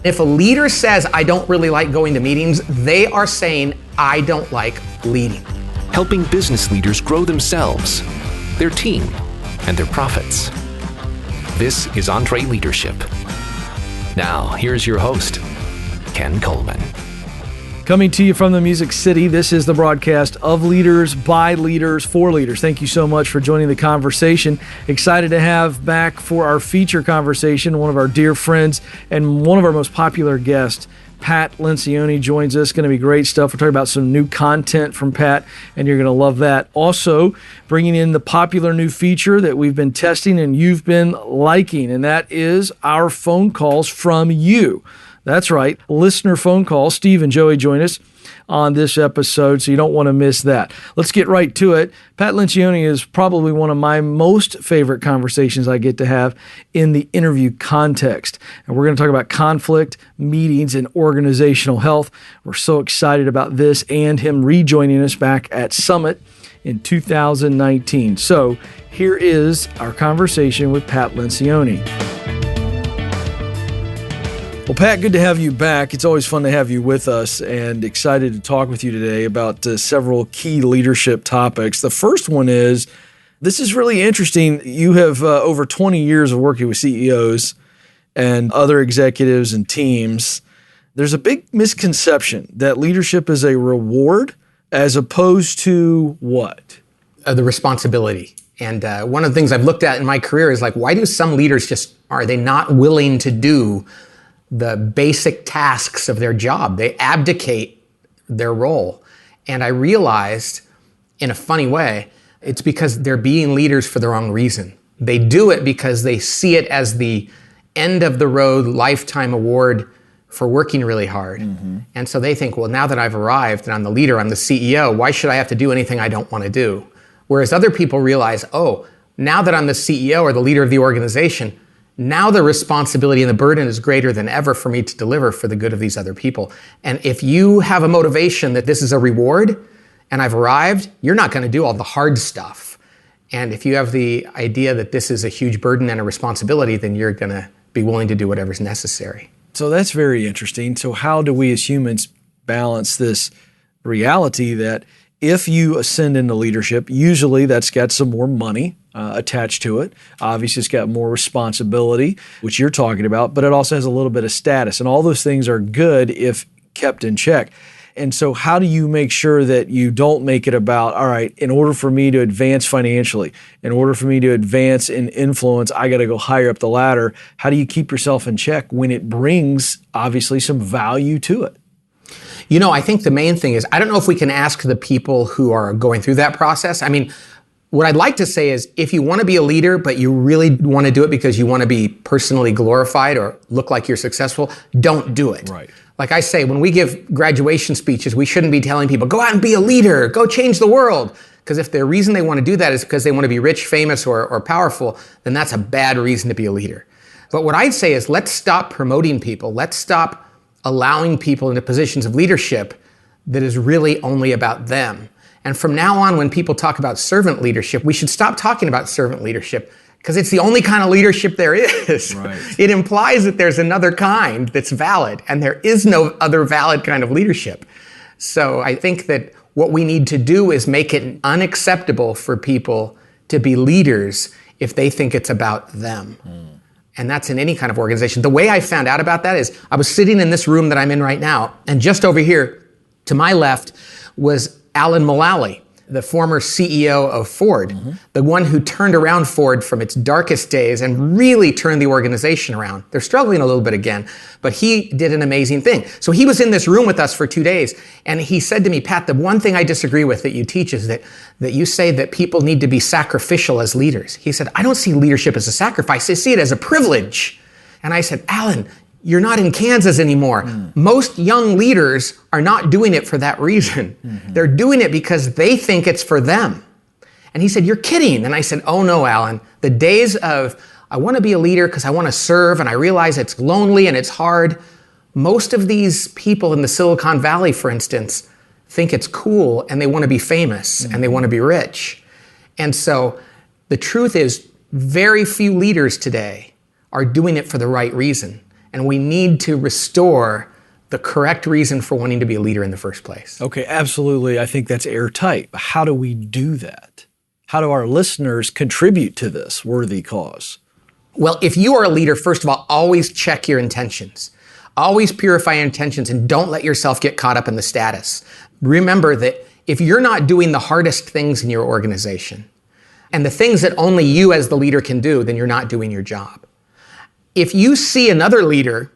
If a leader says, I don't really like going to meetings, they are saying, I don't like leading. Helping business leaders grow themselves, their team, and their profits. This is EntreLeadership. Now, here's your host, Ken Coleman. Coming to you from the Music City, this is the broadcast of Leaders, by Leaders, for Leaders. Thank you so much for joining the conversation. Excited to have back for our feature conversation one of our dear friends and one of our most popular guests, Pat Lencioni, joins us. Going to be great stuff. We're talking about some new content from Pat, and you're going to love that. Also, bringing in the popular new feature that we've been testing and you've been liking, and that is our phone calls from you. That's right, listener phone call. Steve and Joey join us on this episode, so you don't want to miss that. Let's get right to it. Pat Lencioni is probably one of my most favorite conversations I get to have in the interview context. And we're going to talk about conflict, meetings, and organizational health. We're so excited about this and him rejoining us back at Summit in 2019. So here is our conversation with Pat Lencioni. Well, Pat, good to have you back. It's always fun to have you with us and excited to talk with you today about several key leadership topics. The first one is, this is really interesting. You have over 20 years of working with CEOs and other executives and teams. There's a big misconception that leadership is a reward as opposed to what? The responsibility. And one of the things I've looked at in my career is like, why do some leaders are they not willing to do the basic tasks of their job? They abdicate their role. And I realized, in a funny way, it's because they're being leaders for the wrong reason. They do it because they see it as the end of the road lifetime award for working really hard. Mm-hmm. And so they think, well, now that I've arrived and I'm the leader, I'm the CEO, why should I have to do anything I don't want to do? Whereas other people realize, oh, now that I'm the CEO or the leader of the organization, now the responsibility and the burden is greater than ever for me to deliver for the good of these other people. And if you have a motivation that this is a reward and I've arrived, you're not going to do all the hard stuff. And if you have the idea that this is a huge burden and a responsibility, then you're going to be willing to do whatever's necessary. So that's very interesting. So how do we as humans balance this reality that if you ascend into leadership, usually that's got some more money attached to it. Obviously, it's got more responsibility, which you're talking about, but it also has a little bit of status. And all those things are good if kept in check. And so how do you make sure that you don't make it about, all right, in order for me to advance financially, in order for me to advance in influence, I got to go higher up the ladder. How do you keep yourself in check when it brings, obviously, some value to it? You know, I think the main thing is, I don't know if we can ask the people who are going through that process. I mean, what I'd like to say is, if you want to be a leader, but you really want to do it because you want to be personally glorified or look like you're successful, don't do it. Right. Like I say, when we give graduation speeches, we shouldn't be telling people, go out and be a leader, go change the world. Because if the reason they want to do that is because they want to be rich, famous, or powerful, then that's a bad reason to be a leader. But what I'd say is, let's stop promoting people. Let's stop allowing people into positions of leadership that is really only about them. And from now on, when people talk about servant leadership, we should stop talking about servant leadership because it's the only kind of leadership there is. Right. It implies that there's another kind that's valid, and there is no other valid kind of leadership. So I think that what we need to do is make it unacceptable for people to be leaders if they think it's about them. And that's in any kind of organization. The way I found out about that is I was sitting in this room that I'm in right now, and just over here to my left was Alan Mulally, the former CEO of Ford, the one who turned around Ford from its darkest days and really turned the organization around. They're struggling a little bit again, but he did an amazing thing. So he was in this room with us for 2 days, and he said to me, Pat, the one thing I disagree with that you teach is that you say that people need to be sacrificial as leaders. He said, I don't see leadership as a sacrifice. I see it as a privilege. And I said, Alan, you're not in Kansas anymore. Most young leaders are not doing it for that reason. They're doing it because they think it's for them. And he said, you're kidding. And I said, oh no, Alan. The days of, I want to be a leader because I want to serve and I realize it's lonely and it's hard. Most of these people in the Silicon Valley, for instance, think it's cool and they want to be famous and they want to be rich. And so the truth is, very few leaders today are doing it for the right reason. And we need to restore the correct reason for wanting to be a leader in the first place. Okay, absolutely. I think that's airtight. But how do we do that? How do our listeners contribute to this worthy cause? Well, if you are a leader, first of all, always check your intentions. Always purify your intentions and don't let yourself get caught up in the status. Remember that if you're not doing the hardest things in your organization and the things that only you as the leader can do, then you're not doing your job. If you see another leader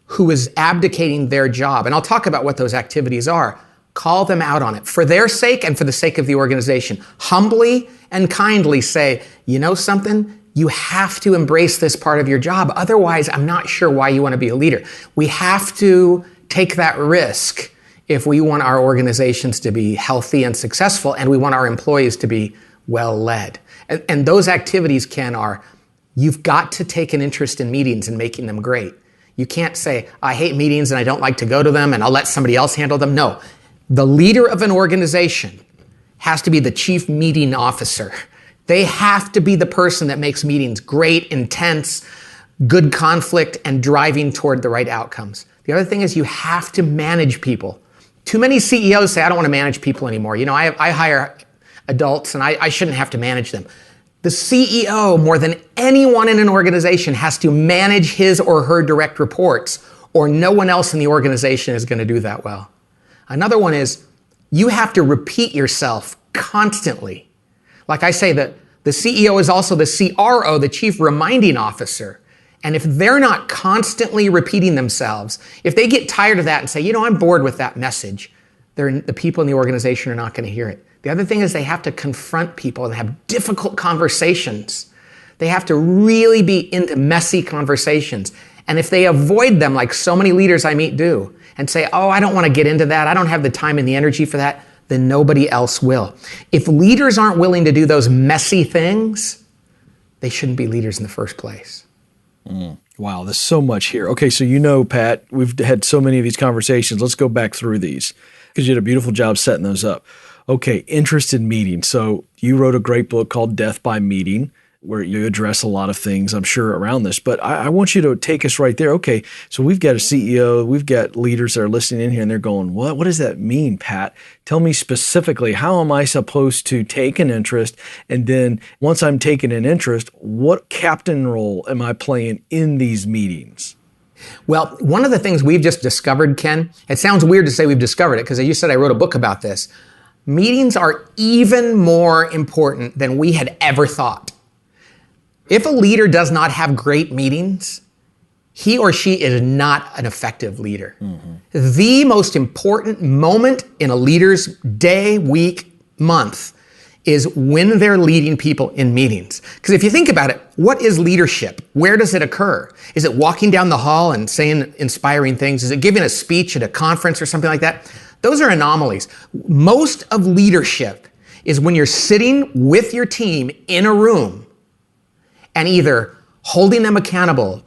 who is abdicating their job, and I'll talk about what those activities are, call them out on it for their sake and for the sake of the organization. Humbly and kindly say, you know something? You have to embrace this part of your job. Otherwise, I'm not sure why you want to be a leader. We have to take that risk if we want our organizations to be healthy and successful and we want our employees to be well led. And those activities, Ken, are you've got to take an interest in meetings and making them great. You can't say, I hate meetings and I don't like to go to them and I'll let somebody else handle them. No, the leader of an organization has to be the chief meeting officer. They have to be the person that makes meetings great, intense, good conflict, and driving toward the right outcomes. The other thing is you have to manage people. Too many CEOs say, I don't want to manage people anymore. You know, I hire adults and I shouldn't have to manage them. The CEO, more than anyone in an organization, has to manage his or her direct reports, or no one else in the organization is going to do that well. Another one is you have to repeat yourself constantly. Like I say, the CEO is also the CRO, the chief reminding officer. And if they're not constantly repeating themselves, if they get tired of that and say, you know, I'm bored with that message, the people in the organization are not going to hear it. The other thing is they have to confront people and have difficult conversations. They have to really be into messy conversations. And if they avoid them, like so many leaders I meet do, and say, oh, I don't want to get into that, I don't have the time and the energy for that, then nobody else will. If leaders aren't willing to do those messy things, they shouldn't be leaders in the first place. Wow, there's so much here. Okay, so you know, Pat, we've had so many of these conversations. Let's go back through these because you did a beautiful job setting those up. Okay, interest in meeting. So you wrote a great book called Death by Meeting, where you address a lot of things, I'm sure, around this. But I want you to take us right there. Okay, so we've got a CEO, we've got leaders that are listening in here, and they're going, what? What does that mean, Pat? Tell me specifically, how am I supposed to take an interest? And then once I'm taking an interest, what captain role am I playing in these meetings? Well, one of the things we've just discovered, Ken, it sounds weird to say we've discovered it because you said I wrote a book about this. Meetings are even more important than we had ever thought. If a leader does not have great meetings, he or she is not an effective leader. The most important moment in a leader's day, week, month is when they're leading people in meetings. Because if you think about it, what is leadership? Where does it occur? Is it walking down the hall and saying inspiring things? Is it giving a speech at a conference or something like that? Those are anomalies. Most of leadership is when you're sitting with your team in a room and either holding them accountable,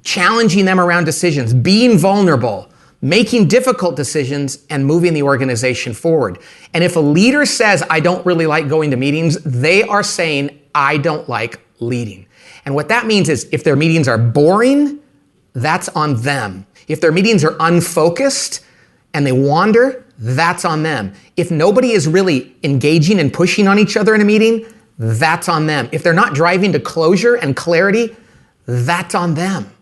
challenging them around decisions, being vulnerable, making difficult decisions, and moving the organization forward. And if a leader says, I don't really like going to meetings, they are saying, I don't like leading. And what that means is if their meetings are boring, that's on them. If their meetings are unfocused and they wander, that's on them. If nobody is really engaging and pushing on each other in a meeting, that's on them. If they're not driving to closure and clarity, that's on them.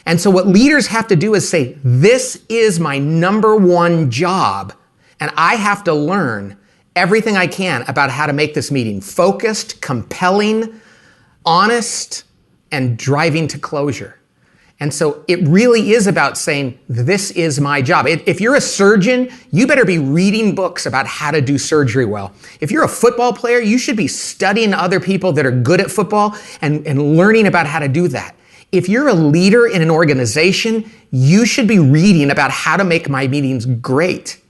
And so what leaders have to do is say, this is my number one job, and I have to learn everything I can about how to make this meeting focused, compelling, honest, and driving to closure. And so it really is about saying, this is my job. If you're a surgeon, you better be reading books about how to do surgery well. If you're a football player, you should be studying other people that are good at football and learning about how to do that. If you're a leader in an organization, you should be reading about how to make my meetings great,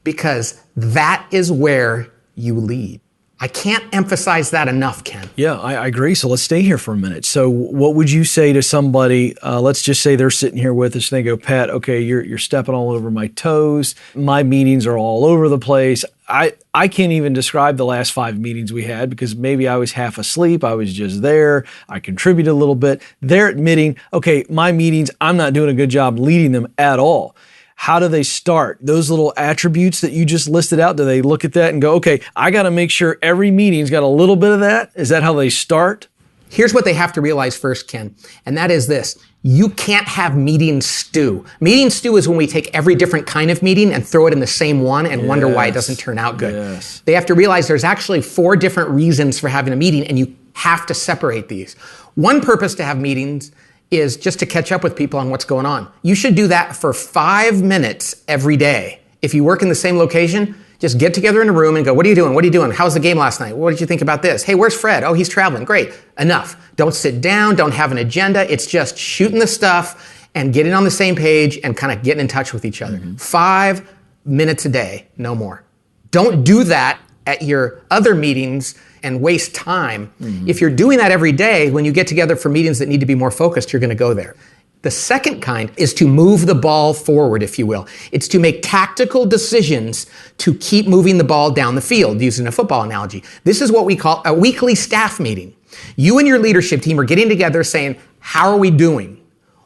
because that is where you lead. I can't emphasize that enough, Ken. Yeah, I agree. So let's stay here for a minute. So what would you say to somebody, let's just say they're sitting here with us and they go, Pat, okay, you're stepping all over my toes. My meetings are all over the place. I I can't even describe the last 5 meetings we had because maybe I was half asleep. I was just there. I contributed a little bit. They're admitting, okay, my meetings, I'm not doing a good job leading them at all. How do they start? Those little attributes that you just listed out, do they look at that and go, okay, I got to make sure every meeting's got a little bit of that? Is that how they start? Here's what they have to realize first, Ken, and that is this. You can't have meeting stew. Meeting stew is when we take every different kind of meeting and throw it in the same one and wonder why it doesn't turn out good. Yes. They have to realize there's actually 4 different reasons for having a meeting, and you have to separate these. One purpose to have meetings is just to catch up with people on what's going on. You should do that for 5 minutes every day. If you work in the same location, just get together in a room and go, what are you doing? What are you doing? How was the game last night? What did you think about this? Hey, where's Fred? Oh, he's traveling. Great. Enough. Don't sit down. Don't have an agenda. It's just shooting the stuff and getting on the same page and kind of getting in touch with each other. 5 minutes a day, no more. Don't do that at your other meetings and waste time. If you're doing that every day, when you get together for meetings that need to be more focused, you're going to go there. The second kind is to move the ball forward, if you will. It's to make tactical decisions to keep moving the ball down the field, using a football analogy. This is what we call a weekly staff meeting. You and your leadership team are getting together saying, how are we doing?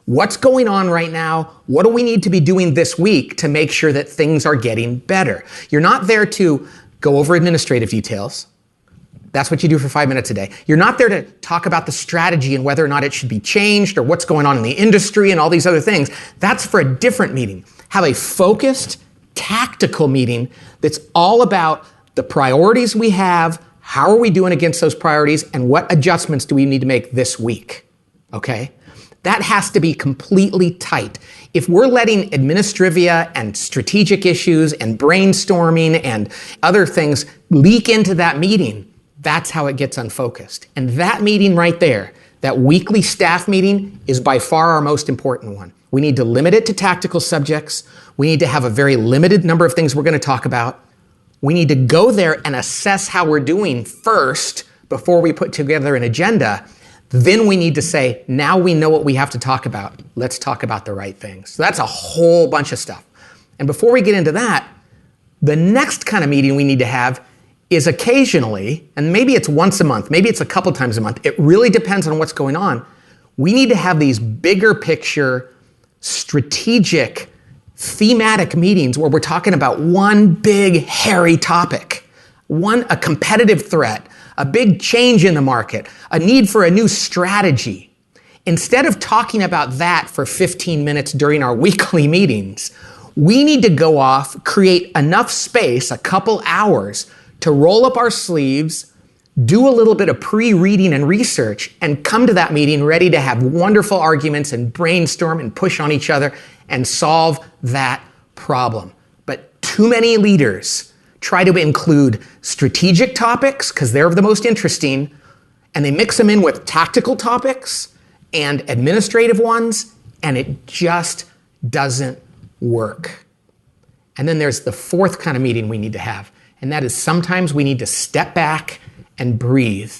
What's going on right now? What do we need to be doing this week to make sure that things are getting better? You're not there to go over administrative details. That's what you do for 5 minutes a day. You're not there to talk about the strategy and whether or not it should be changed or what's going on in the industry and all these other things. That's for a different meeting. Have a focused, tactical meeting that's all about the priorities we have, how are we doing against those priorities, and what adjustments do we need to make this week, okay? That has to be completely tight. If we're letting administrivia and strategic issues and brainstorming and other things leak into that meeting, that's how it gets unfocused. And that meeting right there, that weekly staff meeting, is by far our most important one. We need to limit it to tactical subjects. We need to have a very limited number of things we're going to talk about. We need to go there and assess how we're doing first before we put together an agenda. Then we need to say, now we know what we have to talk about. Let's talk about the right things. So that's a whole bunch of stuff. And before we get into that, the next kind of meeting we need to have is occasionally, and maybe it's once a month, maybe it's a couple times a month. It really depends on what's going on. We need to have these bigger picture, strategic, thematic meetings where we're talking about one big, hairy topic, a competitive threat, a big change in the market, a need for a new strategy. Instead of talking about that for 15 minutes during our weekly meetings, we need to go off, create enough space, a couple hours, to roll up our sleeves, do a little bit of pre-reading and research, and come to that meeting ready to have wonderful arguments and brainstorm and push on each other and solve that problem. But too many leaders try to include strategic topics because they're the most interesting, and they mix them in with tactical topics and administrative ones, and it just doesn't work. And then there's the fourth kind of meeting we need to have. And that is sometimes we need to step back and breathe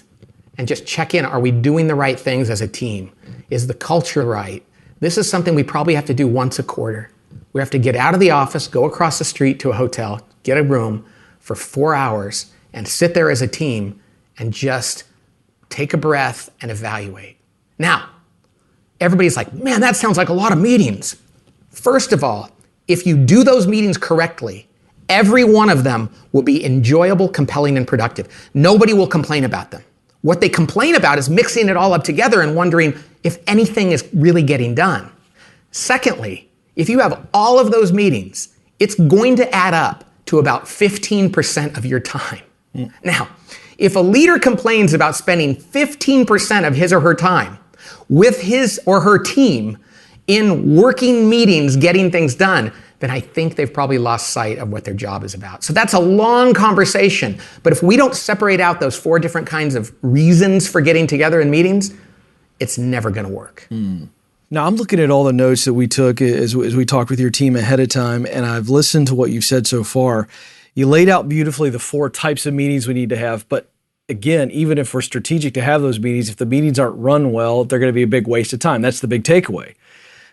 and just check in. Are we doing the right things as a team? Is the culture right? This is something we probably have to do once a quarter. We have to get out of the office, go across the street to a hotel, get a room for 4 hours and sit there as a team and just take a breath and evaluate. Now, everybody's like, man, that sounds like a lot of meetings. First of all, if you do those meetings correctly, every one of them will be enjoyable, compelling, and productive. Nobody will complain about them. What they complain about is mixing it all up together and wondering if anything is really getting done. Secondly, if you have all of those meetings, it's going to add up to about 15% of your time. Now, if a leader complains about spending 15% of his or her time with his or her team in working meetings getting things done, then I think they've probably lost sight of what their job is about. So that's a long conversation. But if we don't separate out those 4 different kinds of reasons for getting together in meetings, it's never going to work. Now, I'm looking at all the notes that we took as we talked with your team ahead of time, and I've listened to what you've said so far. You laid out beautifully the 4 types of meetings we need to have, but again, even if we're strategic to have those meetings, if the meetings aren't run well, they're going to be a big waste of time. That's the big takeaway.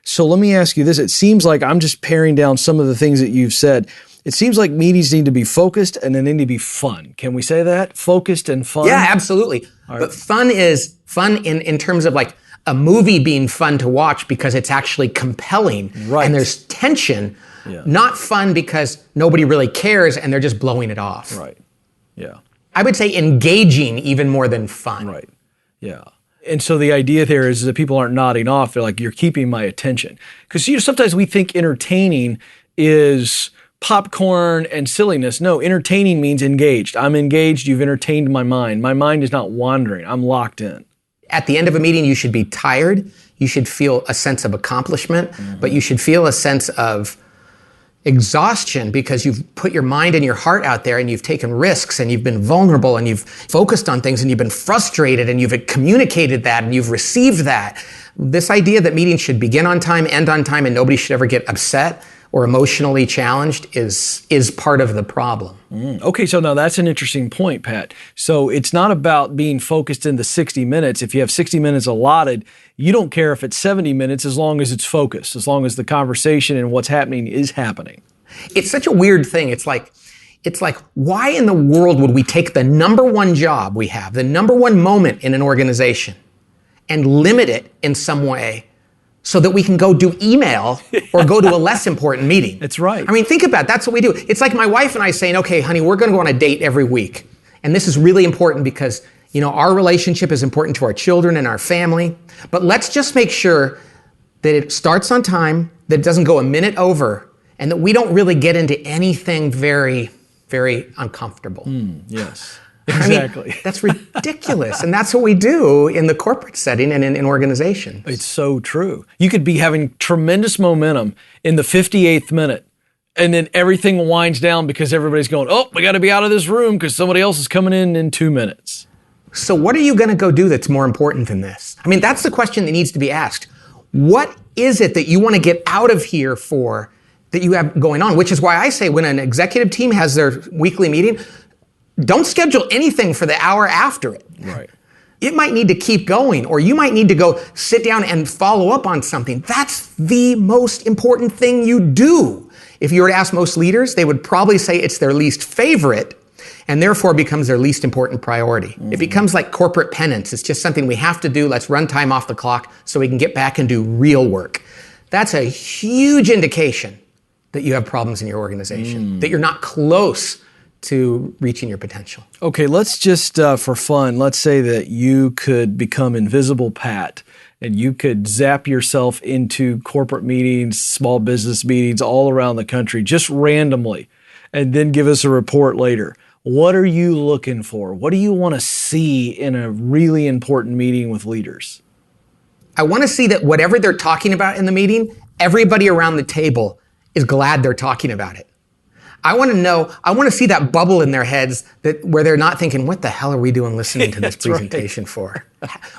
So let me ask you this. It seems like I'm just paring down some of the things that you've said. It seems like meetings need to be focused and then they need to be fun. Can we say that? Focused and fun? Yeah, absolutely. Right. But fun is fun in terms of like a movie being fun to watch because it's actually compelling. Right. And there's tension. Yeah. Not fun because nobody really cares and they're just blowing it off. Right. Yeah. I would say engaging even more than fun. Right. Yeah. And so the idea there is that people aren't nodding off. They're like, you're keeping my attention. Because sometimes we think entertaining is popcorn and silliness. No, entertaining means engaged. I'm engaged. You've entertained my mind. My mind is not wandering. I'm locked in. At the end of a meeting, you should be tired. You should feel a sense of accomplishment, but you should feel a sense of exhaustion because you've put your mind and your heart out there and you've taken risks and you've been vulnerable and you've focused on things and you've been frustrated and you've communicated that and you've received that. This idea that meetings should begin on time, end on time, and nobody should ever get upset or emotionally challenged is part of the problem. Okay, so now that's an interesting point, Pat. So it's not about being focused in the 60 minutes. If you have 60 minutes allotted, you don't care if it's 70 minutes as long as it's focused, as long as the conversation and what's happening is happening. It's such a weird thing. It's like, why in the world would we take the number one job we have, the number one moment in an organization, and limit it in some way so that we can go do email or go to a less important meeting? That's right. I mean, think about it. That's what we do. It's like my wife and I saying, okay, honey, we're going to go on a date every week. And this is really important because, our relationship is important to our children and our family. But let's just make sure that it starts on time, that it doesn't go a minute over, and that we don't really get into anything very, very uncomfortable. Yes. Exactly. I mean, that's ridiculous. And that's what we do in the corporate setting and in organizations. It's so true. You could be having tremendous momentum in the 58th minute, and then everything winds down because everybody's going, oh, we got to be out of this room because somebody else is coming in 2 minutes. So what are you going to go do that's more important than this? I mean, that's the question that needs to be asked. What is it that you want to get out of here for that you have going on? Which is why I say when an executive team has their weekly meeting, don't schedule anything for the hour after it. Right. It might need to keep going, or you might need to go sit down and follow up on something. That's the most important thing you do. If you were to ask most leaders, they would probably say it's their least favorite and therefore becomes their least important priority. It becomes like corporate penance. It's just something we have to do. Let's run time off the clock so we can get back and do real work. That's a huge indication that you have problems in your organization, that you're not close to reaching your potential. Okay, let's just, for fun, let's say that you could become Invisible Pat and you could zap yourself into corporate meetings, small business meetings all around the country, just randomly, and then give us a report later. What are you looking for? What do you want to see in a really important meeting with leaders? I want to see that whatever they're talking about in the meeting, everybody around the table is glad they're talking about it. I want to see that bubble in their heads where they're not thinking, what the hell are we doing listening to this presentation for?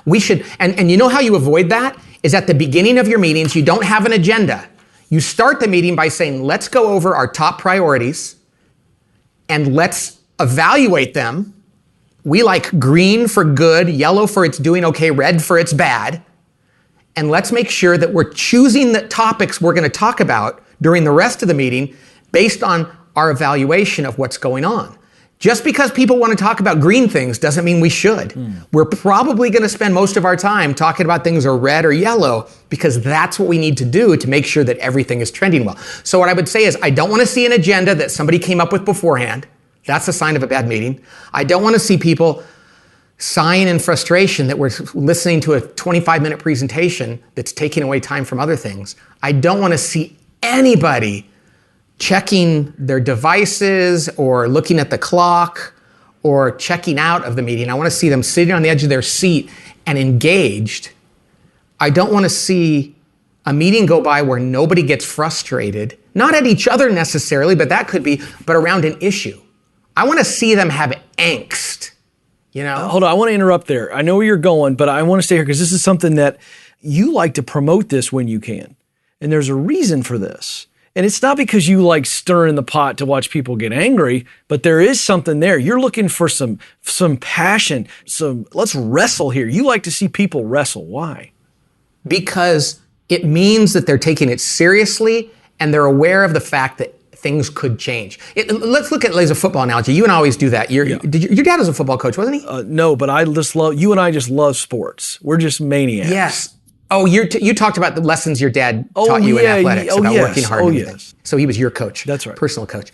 We should, and you know how you avoid that? Is at the beginning of your meetings, you don't have an agenda. You start the meeting by saying, let's go over our top priorities and let's evaluate them. We like green for good, yellow for it's doing okay, red for it's bad. And let's make sure that we're choosing the topics we're going to talk about during the rest of the meeting based on our evaluation of what's going on. Just because people want to talk about green things doesn't mean we should. We're probably going to spend most of our time talking about things that are red or yellow because that's what we need to do to make sure that everything is trending well. So what I would say is I don't want to see an agenda that somebody came up with beforehand. That's a sign of a bad meeting. I don't want to see people sighing in frustration that we're listening to a 25-minute presentation that's taking away time from other things. I don't want to see anybody checking their devices or looking at the clock or checking out of the meeting. I want to see them sitting on the edge of their seat and engaged. I don't want to see a meeting go by where nobody gets frustrated, not at each other necessarily, but that could be, but around an issue. I want to see them have angst, Hold on, I want to interrupt there. I know where you're going, but I want to stay here because this is something that you like to promote this when you can. And there's a reason for this. And it's not because you like stirring the pot to watch people get angry, but there is something there. You're looking for some passion, let's wrestle here. You like to see people wrestle. Why? Because it means that they're taking it seriously and they're aware of the fact that things could change. Let's look at as a football analogy. You and I always do that. Your dad was a football coach, wasn't he? No, but you and I just love sports. We're just maniacs. Yes. Oh, you talked about the lessons your dad taught you in athletics about working hard. Oh, yes. So he was your coach. That's right. Personal coach.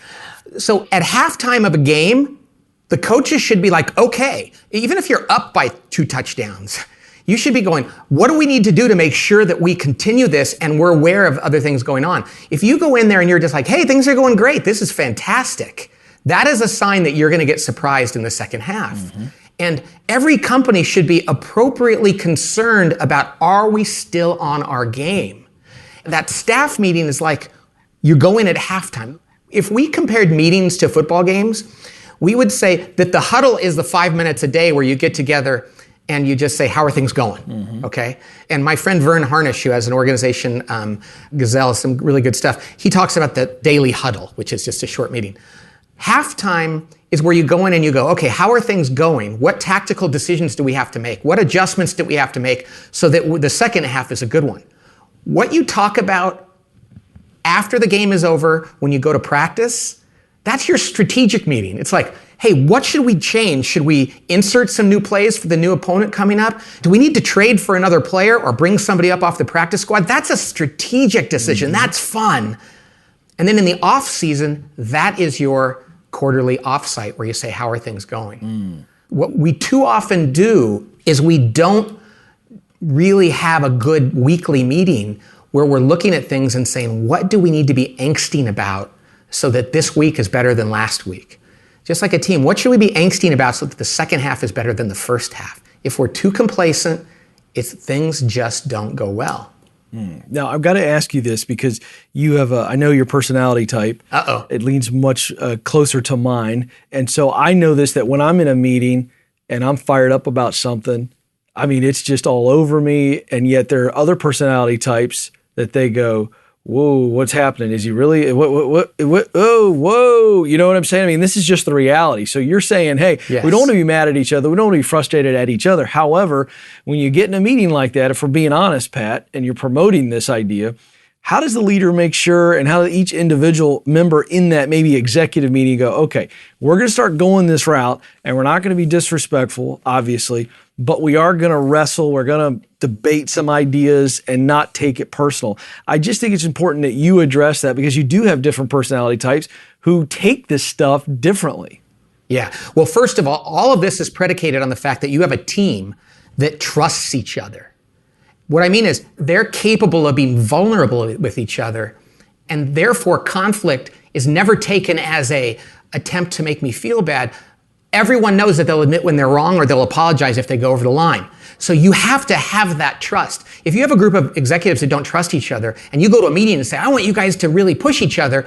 So at halftime of a game, the coaches should be like, okay, even if you're up by 2 touchdowns, you should be going, what do we need to do to make sure that we continue this and we're aware of other things going on? If you go in there and you're just like, hey, things are going great, this is fantastic, that is a sign that you're going to get surprised in the second half. Mm-hmm. And every company should be appropriately concerned about, are we still on our game? That staff meeting is like, you go in at halftime. If we compared meetings to football games, we would say that the huddle is the 5 minutes a day where you get together and you just say, how are things going? Mm-hmm. Okay? And my friend Vern Harnish, who has an organization, Gazelle, some really good stuff, he talks about the daily huddle, which is just a short meeting. Halftime is where you go in and you go, okay, how are things going? What tactical decisions do we have to make? What adjustments do we have to make so that the second half is a good one? What you talk about after the game is over, when you go to practice, that's your strategic meeting. It's like, hey, what should we change? Should we insert some new plays for the new opponent coming up? Do we need to trade for another player or bring somebody up off the practice squad? That's a strategic decision. Mm-hmm. That's fun. And then in the off season, that is your quarterly offsite where you say, how are things going? What we too often do is we don't really have a good weekly meeting where we're looking at things and saying, what do we need to be angsting about so that this week is better than last week? Just like a team, what should we be angsting about so that the second half is better than the first half? If we're too complacent, things just don't go well. Now, I've got to ask you this because you have I know your personality type. Uh-oh. It leans much closer to mine. And so I know this, that when I'm in a meeting and I'm fired up about something, I mean, it's just all over me. And yet there are other personality types that they go, whoa, what's happening? Is he really, what, oh, whoa. You know what I'm saying? I mean, this is just the reality. So you're saying, hey, yes, we don't want to be mad at each other. We don't want to be frustrated at each other. However, when you get in a meeting like that, if we're being honest, Pat, and you're promoting this idea, how does the leader make sure, and how does each individual member in that maybe executive meeting go, okay, we're going to start going this route and we're not going to be disrespectful, obviously, but we are going to wrestle, we're going to debate some ideas and not take it personal. I just think it's important that you address that because you do have different personality types who take this stuff differently. Yeah. Well, first of all of this is predicated on the fact that you have a team that trusts each other. What I mean is they're capable of being vulnerable with each other, and therefore conflict is never taken as an attempt to make me feel bad. Everyone knows that they'll admit when they're wrong or they'll apologize if they go over the line. So you have to have that trust. If you have a group of executives that don't trust each other and you go to a meeting and say, I want you guys to really push each other,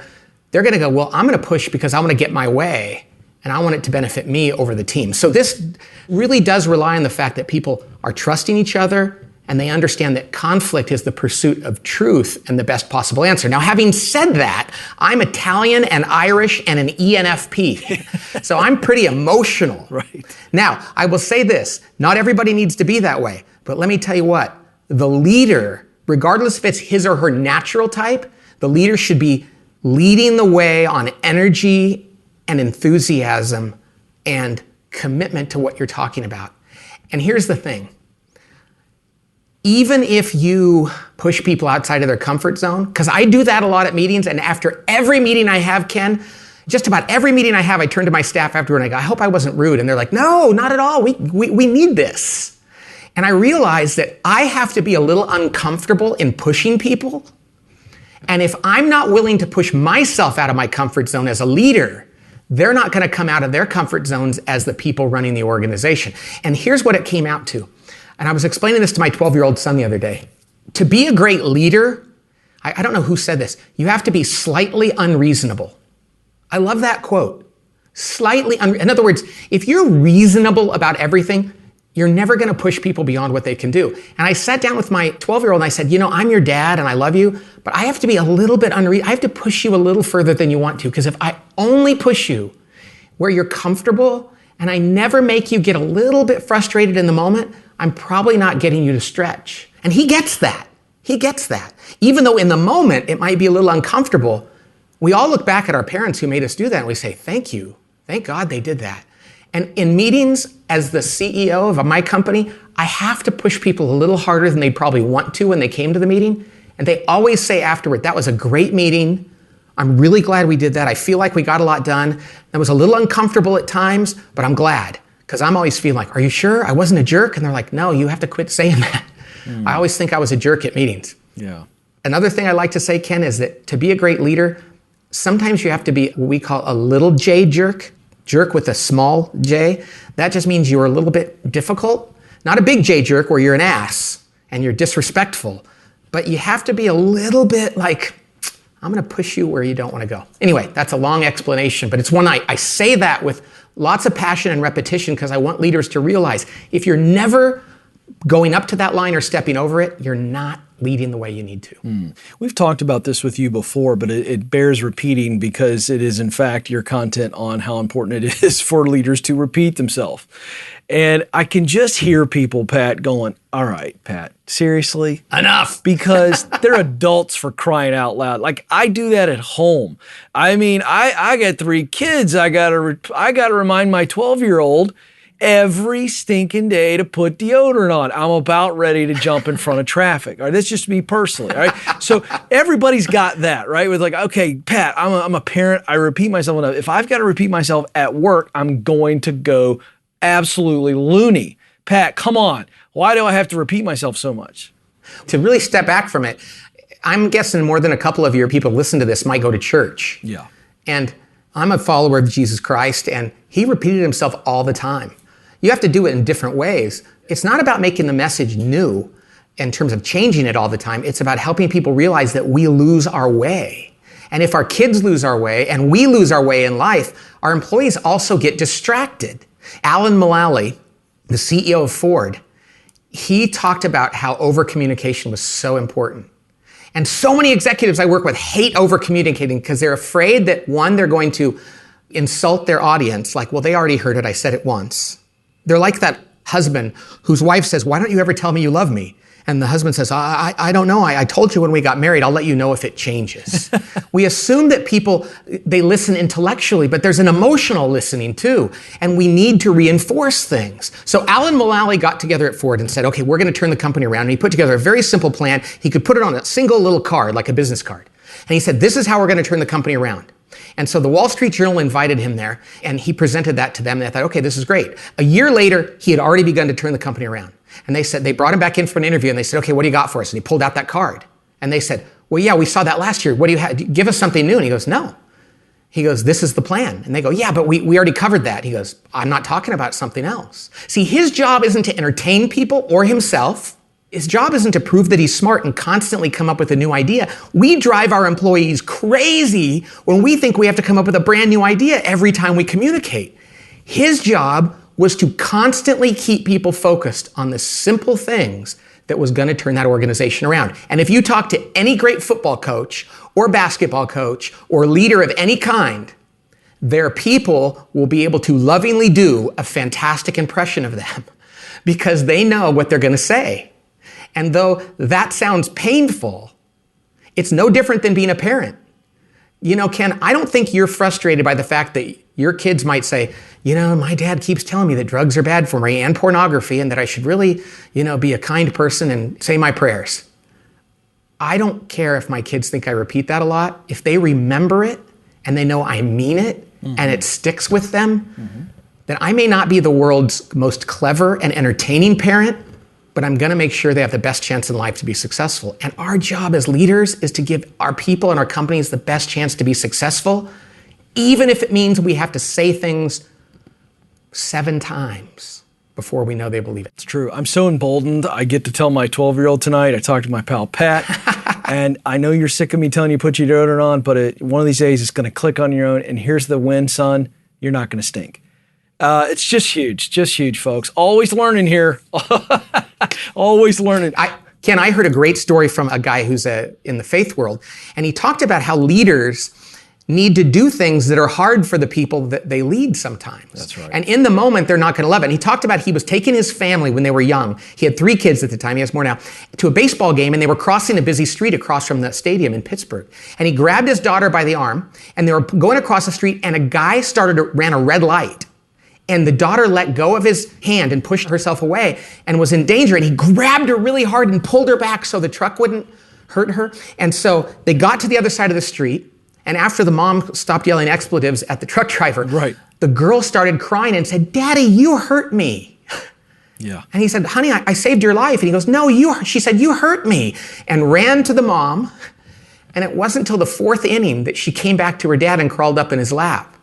they're going to go, well, I'm going to push because I want to get my way and I want it to benefit me over the team. So this really does rely on the fact that people are trusting each other and they understand that conflict is the pursuit of truth and the best possible answer. Now, having said that, I'm Italian and Irish and an ENFP. So I'm pretty emotional. Right. Now, I will say this, not everybody needs to be that way, but let me tell you what, the leader, regardless if it's his or her natural type, the leader should be leading the way on energy and enthusiasm and commitment to what you're talking about. And here's the thing. Even if you push people outside of their comfort zone, because I do that a lot at meetings, and after every meeting I have, Ken, just about every meeting I have, I turn to my staff afterward and I go, I hope I wasn't rude. And they're like, no, not at all. We need this. And I realize that I have to be a little uncomfortable in pushing people. And if I'm not willing to push myself out of my comfort zone as a leader, they're not going to come out of their comfort zones as the people running the organization. And here's what it came out to. And I was explaining this to my 12-year-old son the other day. To be a great leader, I don't know who said this, you have to be slightly unreasonable. I love that quote. In other words, if you're reasonable about everything, you're never going to push people beyond what they can do. And I sat down with my 12-year-old and I said, I'm your dad and I love you, but I have to be a little bit I have to push you a little further than you want to, because if I only push you where you're comfortable and I never make you get a little bit frustrated in the moment, I'm probably not getting you to stretch. And he gets that. He gets that. Even though in the moment it might be a little uncomfortable, We all look back at our parents who made us do that and we say, thank you. Thank God they did that. And in meetings, as the CEO of my company, I have to push people a little harder than they'd probably want to when they came to the meeting. And they always say afterward, that was a great meeting. I'm really glad we did that. I feel like we got a lot done. That was a little uncomfortable at times, but I'm glad. Because I'm always feeling like, are you sure I wasn't a jerk? And they're like, no, you have to quit saying that. I always think I was a jerk at meetings. Yeah. Another thing I like to say, Ken, is that to be a great leader, sometimes you have to be what we call a little J jerk with a small J. That just means you're a little bit difficult. Not a big J jerk where you're an ass and you're disrespectful, but you have to be a little bit like, I'm going to push you where you don't want to go. Anyway, that's a long explanation, but it's one I say that with lots of passion and repetition because I want leaders to realize if you're never going up to that line or stepping over it, you're not leading the way you need to. We've talked about this with you before, but it bears repeating because it is in fact your content on how important it is for leaders to repeat themselves. And I can just hear people, Pat, going, all right, Pat, seriously? Enough. Because they're adults for crying out loud. Like I do that at home. I mean, I got 3 kids. I gotta remind my 12-year-old every stinking day to put deodorant on. I'm about ready to jump in front of traffic. All right, that's just me personally. All right, so everybody's got that, right? With like, okay, Pat, I'm a parent. I repeat myself enough. If I've got to repeat myself at work, I'm going to go absolutely loony. Pat, come on. Why do I have to repeat myself so much? To really step back from it, I'm guessing more than a couple of your people listen to this might go to church. Yeah. And I'm a follower of Jesus Christ, and he repeated himself all the time. You have to do it in different ways. It's not about making the message new in terms of changing it all the time. It's about helping people realize that we lose our way. And if our kids lose our way and we lose our way in life, our employees also get distracted. Alan Mulally, the CEO of Ford, he talked about how over-communication was so important. And so many executives I work with hate over-communicating because they're afraid that, one, they're going to insult their audience, like, well, they already heard it, I said it once. They're like that husband whose wife says, why don't you ever tell me you love me? And the husband says, I don't know. I told you when we got married, I'll let you know if it changes. We assume that people, they listen intellectually, but there's an emotional listening too. And we need to reinforce things. So Alan Mulally got together at Ford and said, okay, we're going to turn the company around. And he put together a very simple plan. He could put it on a single little card, like a business card. And he said, this is how we're going to turn the company around. And so the Wall Street Journal invited him there, and he presented that to them. And they thought, okay, this is great. A year later, he had already begun to turn the company around. And they brought him back in for an interview, and they said, okay, what do you got for us? And he pulled out that card. And they said, well, yeah, we saw that last year. What do you have? Give us something new. And he goes, no. He goes, this is the plan. And they go, yeah, but we already covered that. He goes, I'm not talking about something else. See, his job isn't to entertain people or himself. His job isn't to prove that he's smart and constantly come up with a new idea. We drive our employees crazy when we think we have to come up with a brand new idea every time we communicate. His job was to constantly keep people focused on the simple things that was going to turn that organization around. And if you talk to any great football coach or basketball coach or leader of any kind, their people will be able to lovingly do a fantastic impression of them because they know what they're going to say. And though that sounds painful, it's no different than being a parent. You know, Ken, I don't think you're frustrated by the fact that your kids might say, you know, my dad keeps telling me that drugs are bad for me and pornography and that I should really, you know, be a kind person and say my prayers. I don't care if my kids think I repeat that a lot. If they remember it and they know I mean it and it sticks with them, then I may not be the world's most clever and entertaining parent, but I'm going to make sure they have the best chance in life to be successful. And our job as leaders is to give our people and our companies the best chance to be successful, even if it means we have to say things 7 times before we know they believe it. It's true. I'm so emboldened. I get to tell my 12-year-old tonight. I talked to my pal Pat, and I know you're sick of me telling you to put your deodorant on, but one of these days it's going to click on your own, and here's the win, son. You're not going to stink. It's just huge, folks. Always learning here. Always learning. Ken, I heard a great story from a guy who's in the faith world, and he talked about how leaders need to do things that are hard for the people that they lead sometimes. That's right. And in the moment, they're not going to love it. And he talked about he was taking his family when they were young. He had 3 kids at the time. He has more now. To a baseball game, and they were crossing a busy street across from the stadium in Pittsburgh. And he grabbed his daughter by the arm, and they were going across the street, and a guy ran a red light. And the daughter let go of his hand and pushed herself away and was in danger. And he grabbed her really hard and pulled her back so the truck wouldn't hurt her. And so they got to the other side of the street. And after the mom stopped yelling expletives at the truck driver, the girl started crying and said, "Daddy, you hurt me." Yeah. And he said, "Honey, I saved your life." And he goes, "No, she said, you hurt me," and ran to the mom. And it wasn't until the 4th inning that she came back to her dad and crawled up in his lap.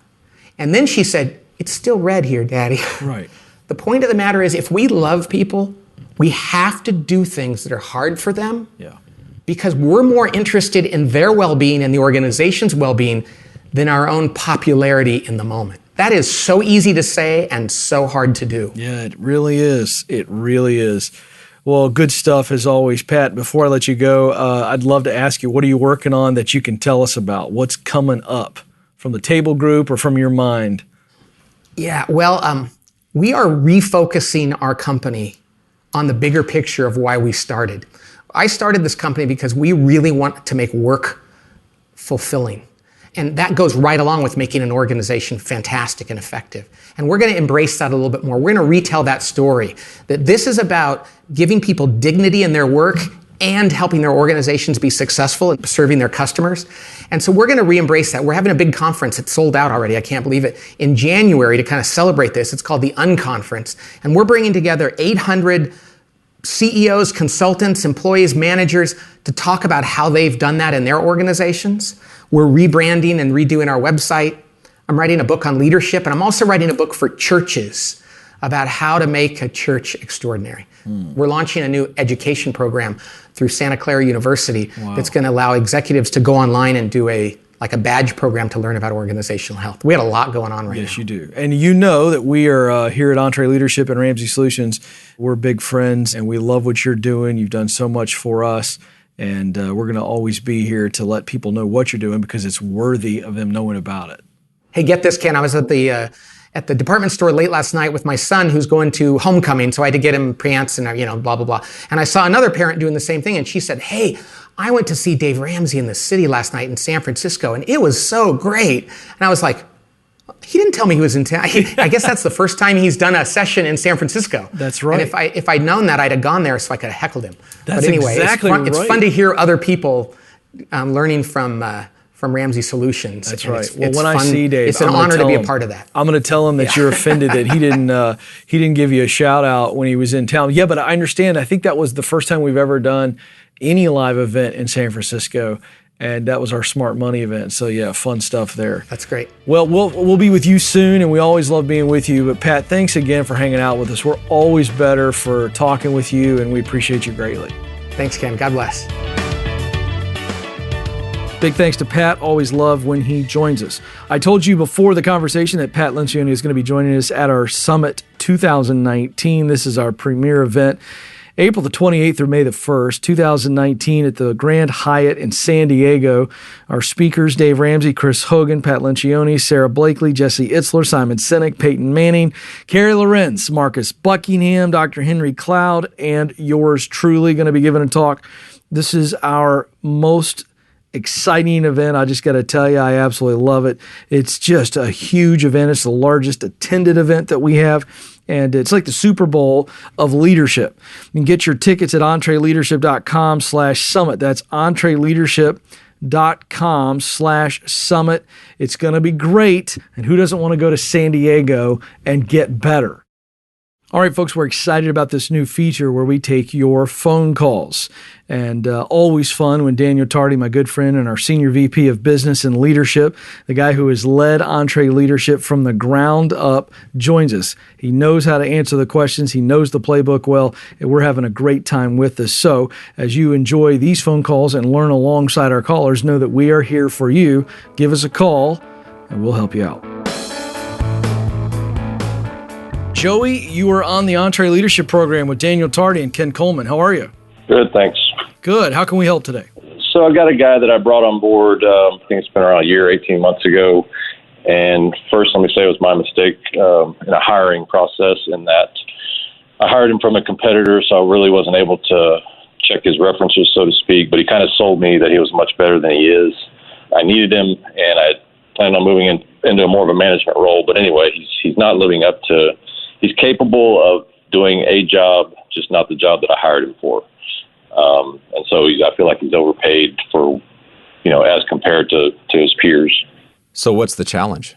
And then she said, "It's still red here, Daddy." Right. The point of the matter is, if we love people, we have to do things that are hard for them. Yeah. Because we're more interested in their well-being and the organization's well-being than our own popularity in the moment. That is so easy to say and so hard to do. Yeah, it really is. It really is. Well, good stuff as always. Pat, before I let you go, I'd love to ask you, what are you working on that you can tell us about? What's coming up from the table group or from your mind? Yeah, well, we are refocusing our company on the bigger picture of why we started. I started this company because we really want to make work fulfilling. And that goes right along with making an organization fantastic and effective. And we're going to embrace that a little bit more. We're going to retell that story, that this is about giving people dignity in their work and helping their organizations be successful and serving their customers. And so we're going to re-embrace that. We're having a big conference. It's sold out already. I can't believe it. In January to kind of celebrate this. It's called the Unconference. And we're bringing together 800 CEOs, consultants, employees, managers to talk about how they've done that in their organizations. We're rebranding and redoing our website. I'm writing a book on leadership, and I'm also writing a book for churches about how to make a church extraordinary. We're launching a new education program through Santa Clara University that's going to allow executives to go online and do a badge program to learn about organizational health. We have a lot going on right now. Yes, you do. And you know that we are here at EntreLeadership and Ramsey Solutions. We're big friends, and we love what you're doing. You've done so much for us, and we're going to always be here to let people know what you're doing because it's worthy of them knowing about it. Hey, get this, Ken. I was at the department store late last night with my son who's going to homecoming, so I had to get him pants and blah, blah, blah. And I saw another parent doing the same thing, and she said, "Hey, I went to see Dave Ramsey in the city last night in San Francisco, and it was so great." And I was like, he didn't tell me he was in town. I guess that's the first time he's done a session in San Francisco. That's right. And if I'd known that, I'd have gone there so I could have heckled him. That's but anyway, exactly right. It's fun to hear other people learning from Ramsey Solutions. That's and right. It's when I see Dave, it's an honor to be a part of that. I'm going to tell him that you're offended that he didn't give you a shout out when he was in town. Yeah, but I understand. I think that was the first time we've ever done any live event in San Francisco, and that was our Smart Money event. So yeah, fun stuff there. That's great. Well, we'll be with you soon, and we always love being with you. But Pat, thanks again for hanging out with us. We're always better for talking with you, and we appreciate you greatly. Thanks, Ken. God bless. Big thanks to Pat. Always love when he joins us. I told you before the conversation that Pat Lencioni is going to be joining us at our Summit 2019. This is our premier event. April the 28th through May the 1st, 2019 at the Grand Hyatt in San Diego. Our speakers, Dave Ramsey, Chris Hogan, Pat Lencioni, Sarah Blakely, Jesse Itzler, Simon Sinek, Peyton Manning, Carrie Lorenz, Marcus Buckingham, Dr. Henry Cloud, and yours truly going to be giving a talk. This is our most exciting event. I just got to tell you, I absolutely love it. It's just a huge event. It's the largest attended event that we have. And it's like the Super Bowl of leadership. You can get your tickets at EntreLeadership.com/summit. That's EntreLeadership.com/summit. It's going to be great. And who doesn't want to go to San Diego and get better? All right, folks, we're excited about this new feature where we take your phone calls. And always fun when Daniel Tardy, my good friend and our Senior VP of Business and Leadership, the guy who has led EntreLeadership from the ground up, joins us. He knows how to answer the questions. He knows the playbook well, and we're having a great time with this. So as you enjoy these phone calls and learn alongside our callers, know that we are here for you. Give us a call, and we'll help you out. Joey, you are on the EntreLeadership program with Daniel Tardy and Ken Coleman. How are you? Good, thanks. Good. How can we help today? So I got a guy that I brought on board, I think it's been around a year, 18 months ago. And first, let me say it was my mistake in a hiring process in that I hired him from a competitor, so I really wasn't able to check his references, so to speak. But he kind of sold me that he was much better than he is. I needed him, and I planned on moving into more of a management role. But anyway, he's not living up to – he's capable of doing a job, just not the job that I hired him for. And so I feel like he's overpaid for, as compared to his peers. So what's the challenge?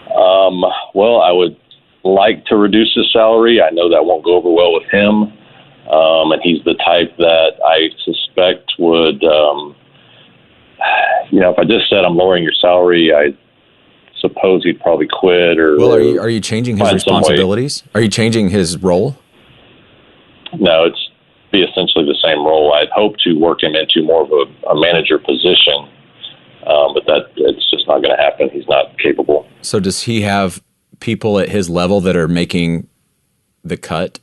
Well, I would like to reduce his salary. I know that won't go over well with him. And he's the type that I suspect would, if I just said I'm lowering your salary, I suppose he'd probably quit or. Well, are you changing his responsibilities? Are you changing his role? No, it's be essentially the same role. I'd hope to work him into more of a manager position. But it's just not going to happen. He's not capable. So does he have people at his level that are making the cut?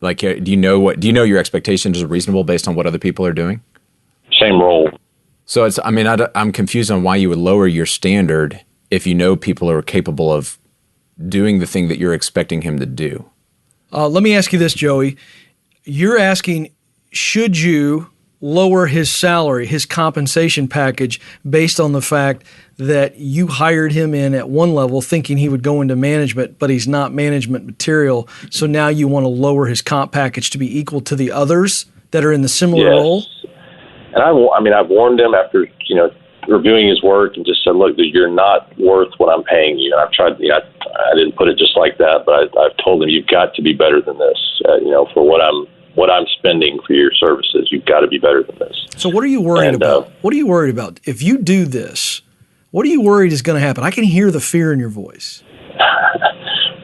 Like, do you know your expectations are reasonable based on what other people are doing? Same role. So I'm confused on why you would lower your standard if you know people are capable of doing the thing that you're expecting him to do. Let me ask you this, Joey. You're asking, should you lower his salary, his compensation package, based on the fact that you hired him in at one level thinking he would go into management, but he's not management material. So now you want to lower his comp package to be equal to the others that are in the similar role? And I've warned him after, reviewing his work and just said, look, dude, you're not worth what I'm paying you. And I've tried, I didn't put it just like that, but I've told him you've got to be better than this, for what I'm spending for your services. You've got to be better than this. So what are you worried about? What are you worried about? If you do this, what are you worried is going to happen? I can hear the fear in your voice.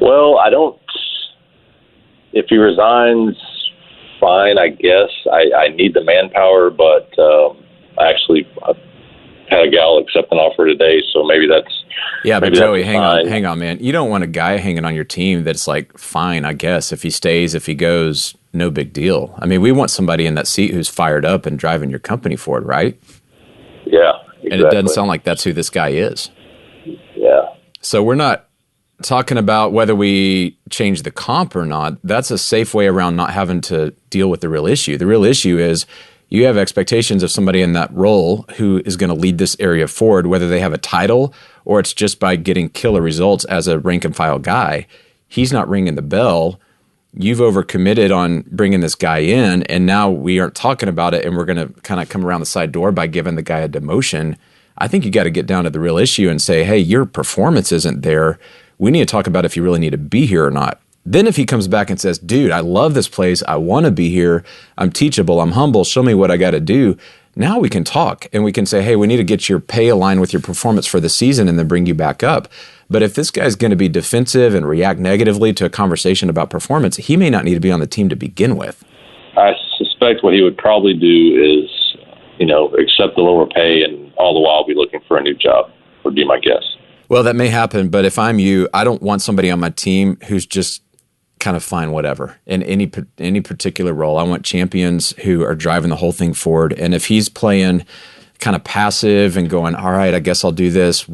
Well, if he resigns, fine, I guess. I need the manpower, but I've had a gal accept an offer today, so maybe that's but Joey, hang on, man. You don't want a guy hanging on your team that's like, fine, I guess. If he stays, if he goes, no big deal. I mean, we want somebody in that seat who's fired up and driving your company forward, right? Yeah, exactly. And it doesn't sound like that's who this guy is. Yeah. So we're not talking about whether we change the comp or not. That's a safe way around not having to deal with the real issue. The real issue is you have expectations of somebody in that role who is going to lead this area forward, whether they have a title or it's just by getting killer results as a rank and file guy. He's not ringing the bell. You've overcommitted on bringing this guy in, and now we aren't talking about it, and we're going to kind of come around the side door by giving the guy a demotion. I think you got to get down to the real issue and say, hey, your performance isn't there. We need to talk about if you really need to be here or not. Then if he comes back and says, dude, I love this place. I want to be here. I'm teachable. I'm humble. Show me what I got to do. Now we can talk and we can say, hey, we need to get your pay aligned with your performance for the season and then bring you back up. But if this guy's going to be defensive and react negatively to a conversation about performance, he may not need to be on the team to begin with. I suspect what he would probably do is, accept the lower pay and all the while be looking for a new job, would be my guess. Well, that may happen, but if I'm you, I don't want somebody on my team who's just kind of fine, whatever, in any particular role. I want champions who are driving the whole thing forward. And if he's playing kind of passive and going, all right, I guess I'll do this,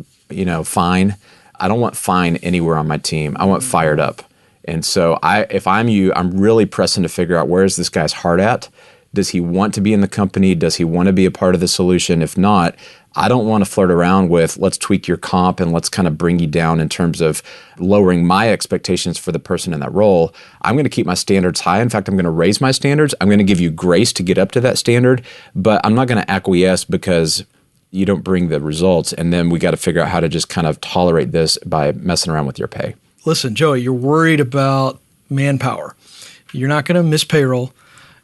fine. I don't want fine anywhere on my team. I want fired up. And so if I'm you, I'm really pressing to figure out, where is this guy's heart at? Does he want to be in the company? Does he want to be a part of the solution? If not, I don't want to flirt around with, let's tweak your comp and let's kind of bring you down in terms of lowering my expectations for the person in that role. I'm going to keep my standards high. In fact, I'm going to raise my standards. I'm going to give you grace to get up to that standard, but I'm not going to acquiesce because you don't bring the results. And then we got to figure out how to just kind of tolerate this by messing around with your pay. Listen, Joey, you're worried about manpower. You're not going to miss payroll.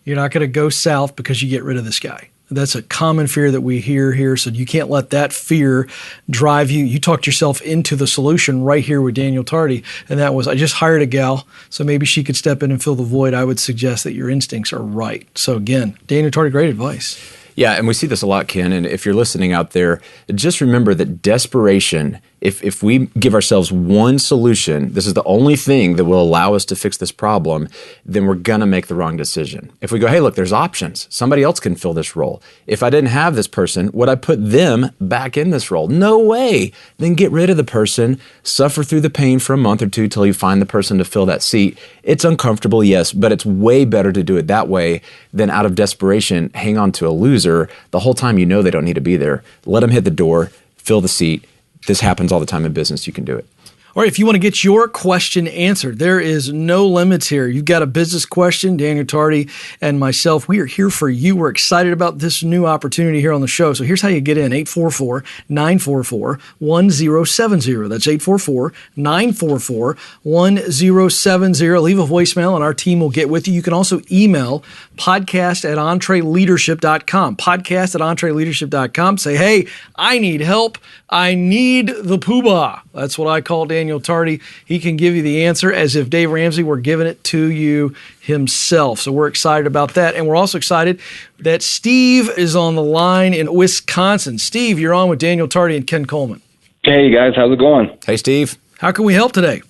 You're not going to go south because you get rid of this guy. That's a common fear that we hear here, so you can't let that fear drive you. You talked yourself into the solution right here with Daniel Tardy, and that was, I just hired a gal, so maybe she could step in and fill the void. I would suggest that your instincts are right. So again, Daniel Tardy, great advice. Yeah, and we see this a lot, Ken, and if you're listening out there, just remember that desperation If we give ourselves one solution, this is the only thing that will allow us to fix this problem, then we're going to make the wrong decision. If we go, hey, look, there's options. Somebody else can fill this role. If I didn't have this person, would I put them back in this role? No way. Then get rid of the person, suffer through the pain for a month or two till you find the person to fill that seat. It's uncomfortable, yes, but it's way better to do it that way than out of desperation, hang on to a loser the whole time you know they don't need to be there. Let them hit the door, fill the seat. This happens all the time in business. You can do it. All right, if you want to get your question answered, there is no limits here. You've got a business question, Daniel Tardy and myself, we are here for you. We're excited about this new opportunity here on the show. So here's how you get in, 844-944-1070. That's 844-944-1070. Leave a voicemail and our team will get with you. You can also email podcast@EntreLeadership.com, podcast@EntreLeadership.com. Say, hey, I need help. I need the poobah. That's what I call Daniel Tardy. He can give you the answer as if Dave Ramsey were giving it to you himself. So we're excited about that. And we're also excited that Steve is on the line in Wisconsin. Steve, you're on with Daniel Tardy and Ken Coleman. Hey, guys. How's it going? Hey, Steve. How can we help today?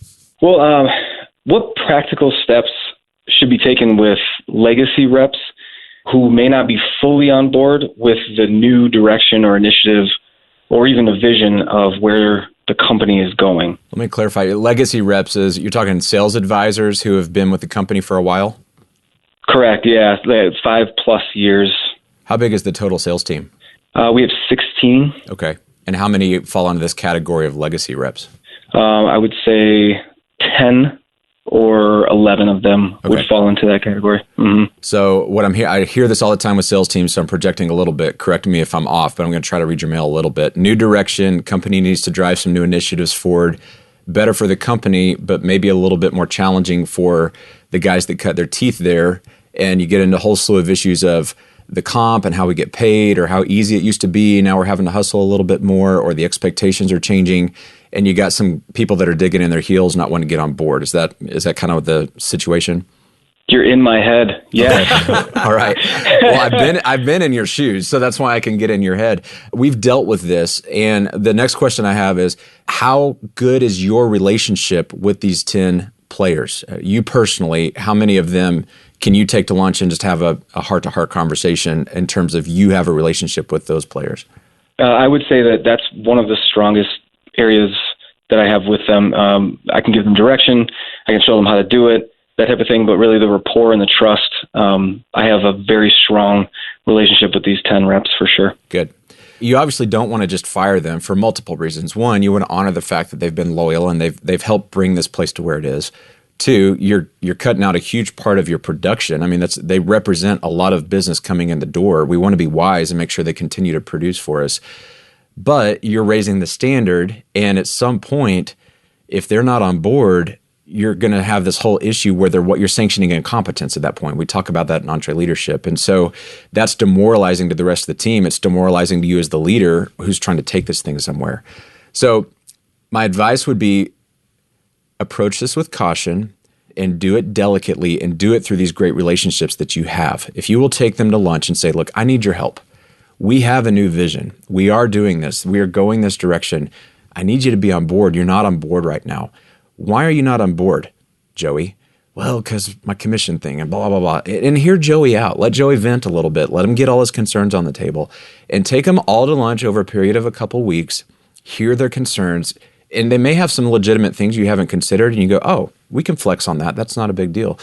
Well, what practical steps should be taken with legacy reps who may not be fully on board with the new direction or initiative or even the vision of where the company is going? Let me clarify. Legacy reps is, you're talking sales advisors who have been with the company for a while? Correct, yeah. 5+ years. How big is the total sales team? We have 16. Okay. And how many fall into this category of legacy reps? I would say 10 or 11 of them would fall into that category. Mm-hmm. So what I hear this all the time with sales teams, so I'm projecting a little bit. Correct me if I'm off, but I'm going to try to read your mail a little bit. New direction, company needs to drive some new initiatives forward. Better for the company, but maybe a little bit more challenging for the guys that cut their teeth there. And you get into a whole slew of issues of the comp and how we get paid or how easy it used to be. Now we're having to hustle a little bit more, or the expectations are changing. And you got some people that are digging in their heels, not wanting to get on board. Is that kind of the situation? You're in my head. Yeah. Okay. All right. Well, I've been in your shoes, so that's why I can get in your head. We've dealt with this, and the next question I have is, how good is your relationship with these 10 players? You personally, how many of them can you take to lunch and just have a heart-to-heart conversation in terms of you have a relationship with those players? I would say that that's one of the strongest areas that I have with them. I can give them direction. I can show them how to do it, that type of thing. But really the rapport and the trust, I have a very strong relationship with these 10 reps for sure. Good. You obviously don't want to just fire them for multiple reasons. One, you want to honor the fact that they've been loyal and they've helped bring this place to where it is. Two, you're cutting out a huge part of your production. I mean, they represent a lot of business coming in the door. We want to be wise and make sure they continue to produce for us. But you're raising the standard, and at some point, if they're not on board, you're going to have this whole issue where you're sanctioning incompetence at that point. We talk about that in EntreLeadership. And so that's demoralizing to the rest of the team. It's demoralizing to you as the leader who's trying to take this thing somewhere. So my advice would be approach this with caution and do it delicately and do it through these great relationships that you have. If you will take them to lunch and say, look, I need your help. We have a new vision. We are doing this. We are going this direction. I need you to be on board. You're not on board right now. Why are you not on board, Joey? Well, because my commission thing and blah, blah, blah. And hear Joey out. Let Joey vent a little bit. Let him get all his concerns on the table and take them all to lunch over a period of a couple weeks. Hear their concerns. And they may have some legitimate things you haven't considered. And you go, oh, we can flex on that. That's not a big deal.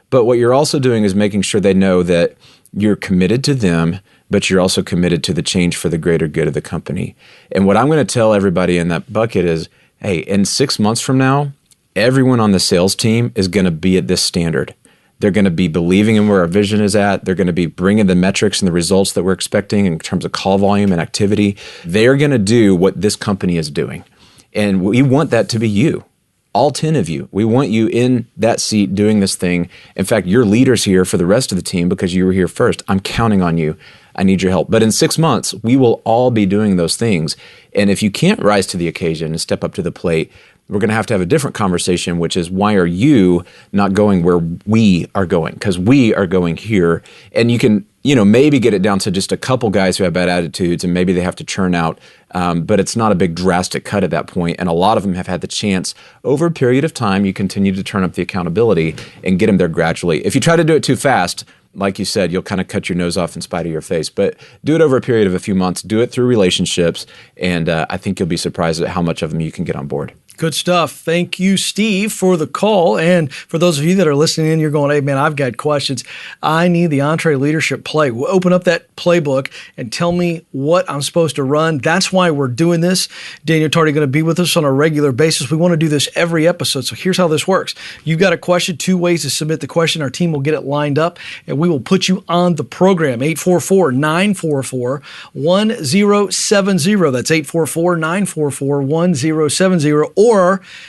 But what you're also doing is making sure they know that you're committed to them, but you're also committed to the change for the greater good of the company. And what I'm going to tell everybody in that bucket is, hey, in 6 months from now, everyone on the sales team is going to be at this standard. They're going to be believing in where our vision is at. They're going to be bringing the metrics and the results that we're expecting in terms of call volume and activity. They're going to do what this company is doing. And we want that to be you. All 10 of you. We want you in that seat doing this thing. In fact, you're leaders here for the rest of the team because you were here first. I'm counting on you. I need your help. But in 6 months, we will all be doing those things. And if you can't rise to the occasion and step up to the plate, we're going to have a different conversation, which is, why are you not going where we are going? Because we are going here. And you can, maybe get it down to just a couple guys who have bad attitudes, and maybe they have to churn out. But it's not a big drastic cut at that point. And a lot of them have had the chance over a period of time. You continue to turn up the accountability and get them there gradually. If you try to do it too fast, like you said, you'll kind of cut your nose off in spite of your face. But do it over a period of a few months. Do it through relationships. And I think you'll be surprised at how much of them you can get on board. Good stuff. Thank you, Steve, for the call. And for those of you that are listening in, you're going, hey, man, I've got questions. I need the EntreLeadership play. We'll open up that playbook and tell me what I'm supposed to run. That's why we're doing this. Daniel Tardy going to be with us on a regular basis. We want to do this every episode. So here's how this works. You've got a question, 2 ways to submit the question. Our team will get it lined up, and we will put you on the program. 844-944-1070. That's 844-944-1070. Or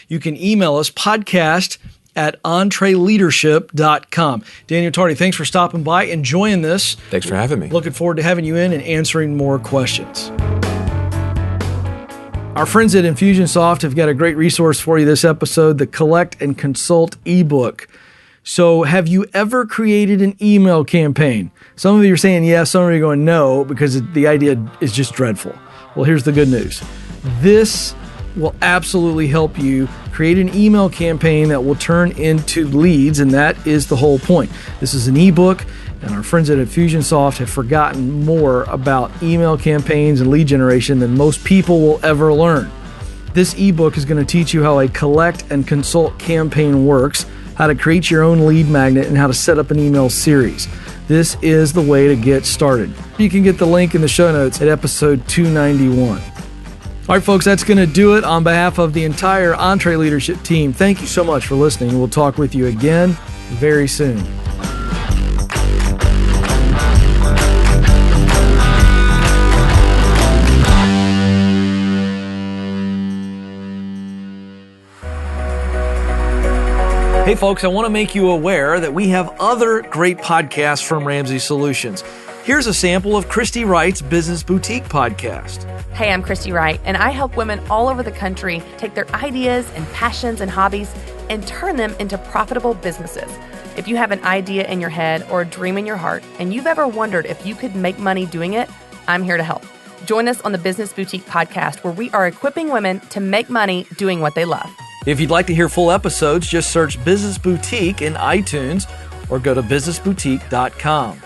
you can email us, podcast@EntreLeadership.com. Daniel Tardy, thanks for stopping by and joining this. Thanks for having me. Looking forward to having you in and answering more questions. Our friends at Infusionsoft have got a great resource for you this episode, the Collect and Consult ebook. So have you ever created an email campaign? Some of you are saying yes, some of you are going no, because the idea is just dreadful. Well, here's the good news. This will absolutely help you create an email campaign that will turn into leads, and that is the whole point. This is an ebook, and our friends at Infusionsoft have forgotten more about email campaigns and lead generation than most people will ever learn. This ebook is going to teach you how a Collect and Consult campaign works, how to create your own lead magnet, and how to set up an email series. This is the way to get started. You can get the link in the show notes at episode 291. All right, folks, that's going to do it. On behalf of the entire EntreLeadership team, thank you so much for listening. We'll talk with you again very soon. Hey, folks, I want to make you aware that we have other great podcasts from Ramsey Solutions. Here's a sample of Christy Wright's Business Boutique podcast. Hey, I'm Christy Wright, and I help women all over the country take their ideas and passions and hobbies and turn them into profitable businesses. If you have an idea in your head or a dream in your heart, and you've ever wondered if you could make money doing it, I'm here to help. Join us on the Business Boutique podcast, where we are equipping women to make money doing what they love. If you'd like to hear full episodes, just search Business Boutique in iTunes or go to businessboutique.com.